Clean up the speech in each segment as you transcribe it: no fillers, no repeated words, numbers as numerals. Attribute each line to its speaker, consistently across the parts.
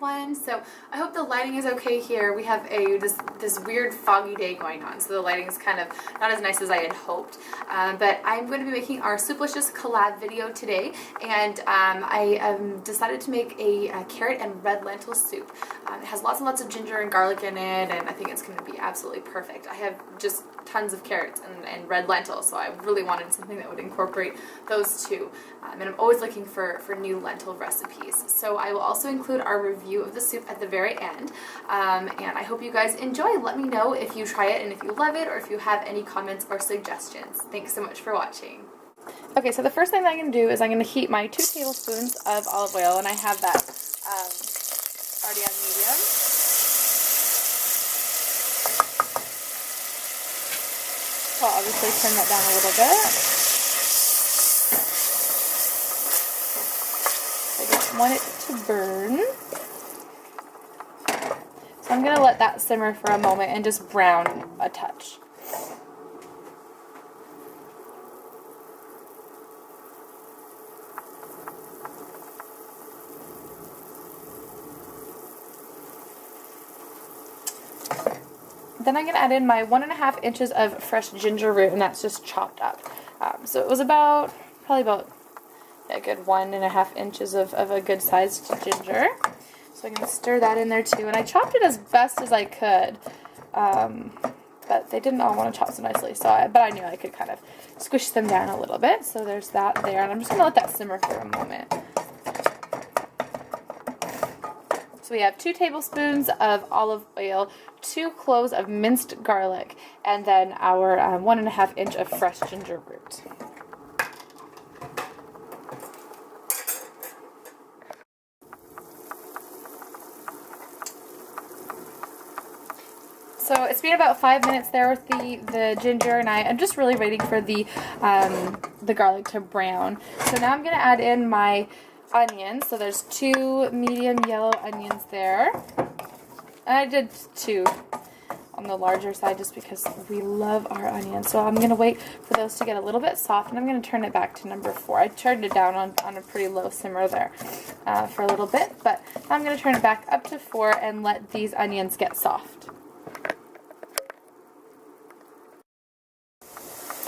Speaker 1: everyone. So I hope the lighting is okay here. We have this weird foggy day going on, so the lighting is kind of not as nice as I had hoped. But I'm going to be making our Souplicious collab video today, and I decided to make a carrot and red lentil soup. It has lots and lots of ginger and garlic in it, and I think it's going to be absolutely perfect. I have just tons of carrots and red lentils, so I really wanted something that would incorporate those two. And I'm always looking for new lentil recipes. So I will also include our review of the soup at the very end. And I hope you guys enjoy. Let me know if you try it and if you love it, or if you have any comments or suggestions. Thanks so much for watching. Okay, so the first thing that I'm going to do is I'm going to heat my 2 tablespoons of olive oil, and I have that already on medium. So I'll obviously turn that down a little bit. I don't want it to burn. So I'm going to let that simmer for a moment and just brown a touch. Then I'm going to add in my 1.5 inches of fresh ginger root, and that's just chopped up. So it was probably about a good 1.5 inches of a good sized ginger. So I'm going to stir that in there too. And I chopped it as best as I could, but they didn't all want to chop so nicely. But I knew I could kind of squish them down a little bit. So there's that there, and I'm just going to let that simmer for a moment. So we have 2 tablespoons of olive oil, 2 cloves of minced garlic, and then our 1.5 inch of fresh ginger root. So it's been about 5 minutes there with the ginger, and I'm just really waiting for the garlic to brown. So now I'm going to add in my onions. So there's 2 medium yellow onions there. And I did 2 on the larger side just because we love our onions. So I'm going to wait for those to get a little bit soft, and I'm going to turn it back to number 4. I turned it down on a pretty low simmer there for a little bit, but now I'm going to turn it back up to 4 and let these onions get soft.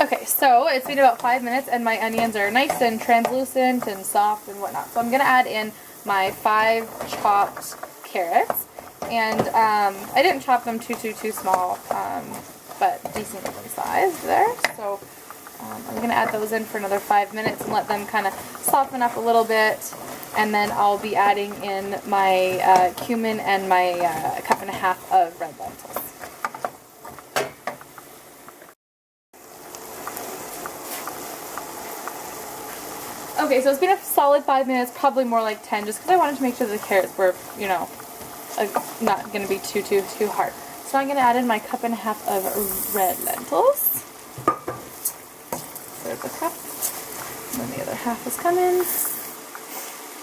Speaker 1: Okay, so it's been about 5 minutes and my onions are nice and translucent and soft and whatnot. So I'm going to add in my 5 chopped carrots. And I didn't chop them too small, but decently sized there. So I'm going to add those in for another 5 minutes and let them kind of soften up a little bit. And then I'll be adding in my cumin and my 1.5 cups of red lentils. Okay, so it's been a solid 5 minutes, probably more like 10, just because I wanted to make sure the carrots were, not going to be too hard. So I'm going to add in my 1.5 cups of red lentils. There's a cup. And then the other half is coming.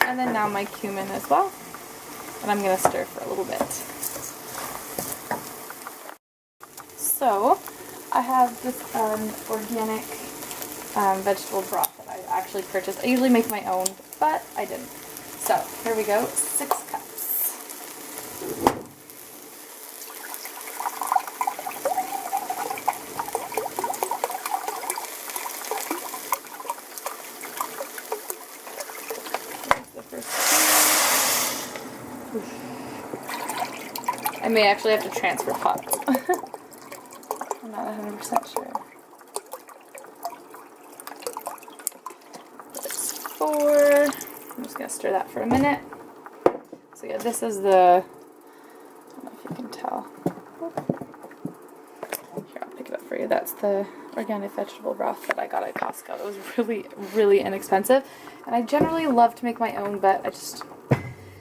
Speaker 1: And then now my cumin as well. And I'm going to stir for a little bit. So I have this organic vegetable broth that I actually purchased. I usually make my own, but I didn't. So here we go, 6 cups. The first two. I may actually have to transfer pots. I'm not 100% sure. 4. I'm just going to stir that for a minute. So yeah, this is the, I don't know if you can tell. Here, I'll pick it up for you. That's the organic vegetable broth that I got at Costco. It was really inexpensive. And I generally love to make my own, but I just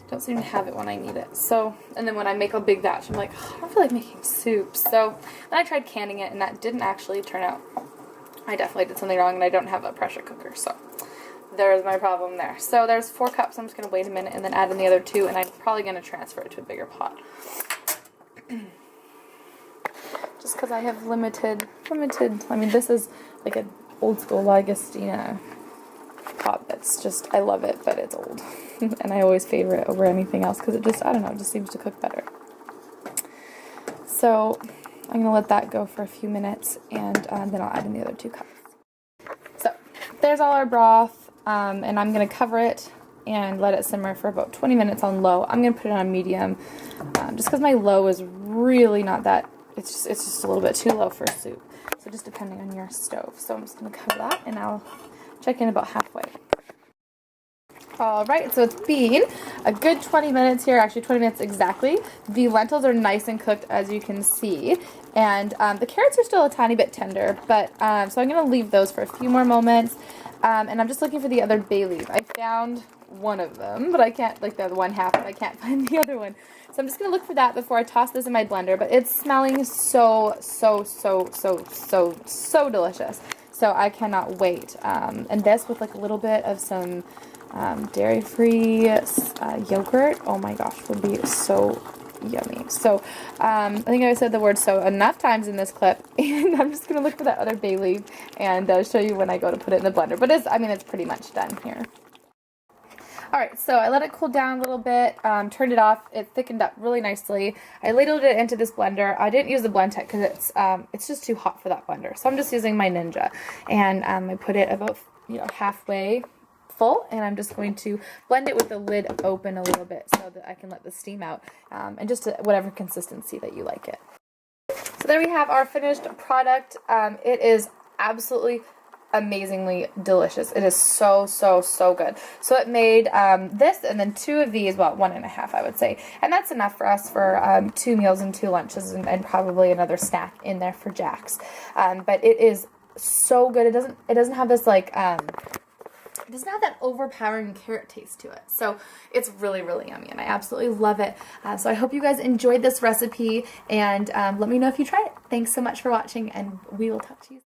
Speaker 1: don't seem to have it when I need it. So, and then when I make a big batch, I'm like, oh, I don't feel like making soup. So then I tried canning it, and that didn't actually turn out. I definitely did something wrong, and I don't have a pressure cooker, so there's my problem there. So there's 4 cups. I'm just going to wait a minute and then add in the other 2, and I'm probably going to transfer it to a bigger pot. Just because I have limited, I mean, this is like an old school Lagostina pot that's just, I love it, but it's old. And I always favor it over anything else because it just, I don't know, it just seems to cook better. So I'm going to let that go for a few minutes, and then I'll add in the other 2 cups. So there's all our broth, and I'm going to cover it and let it simmer for about 20 minutes on low. I'm going to put it on medium, just because my low is really not that, it's just a little bit too low for soup. So just depending on your stove. So I'm just going to cover that, and I'll check in about halfway. Alright, so it's been a good 20 minutes here, actually 20 minutes exactly. The lentils are nice and cooked, as you can see, and the carrots are still a tiny bit tender, but so I'm going to leave those for a few more moments, and I'm just looking for the other bay leaf. I found one of them, but I can't, like the one half, but I can't find the other one. So I'm just going to look for that before I toss this in my blender, but it's smelling so delicious. So I cannot wait. And this with like a little bit of some dairy-free yogurt, oh my gosh, would be so yummy. So I think I said the word "so" enough times in this clip, and I'm just gonna look for that other bay leaf and show you when I go to put it in the blender. But it's pretty much done here. Alright, so I let it cool down a little bit, turned it off, it thickened up really nicely. I ladled it into this blender. I didn't use the Blendtec because it's just too hot for that blender. So I'm just using my Ninja, and I put it about halfway full, and I'm just going to blend it with the lid open a little bit so that I can let the steam out, and just to whatever consistency that you like it. So there we have our finished product. It is absolutely amazingly delicious. It is so good. So it made this and then 2 of these, well, 1.5 I would say, and that's enough for us for 2 meals and 2 lunches, and probably another snack in there for Jax. But it is so good. It doesn't have this like it doesn't have that overpowering carrot taste to it. So it's really yummy, and I absolutely love it. So I hope you guys enjoyed this recipe, and let me know if you try it. Thanks so much for watching, and we will talk to you soon.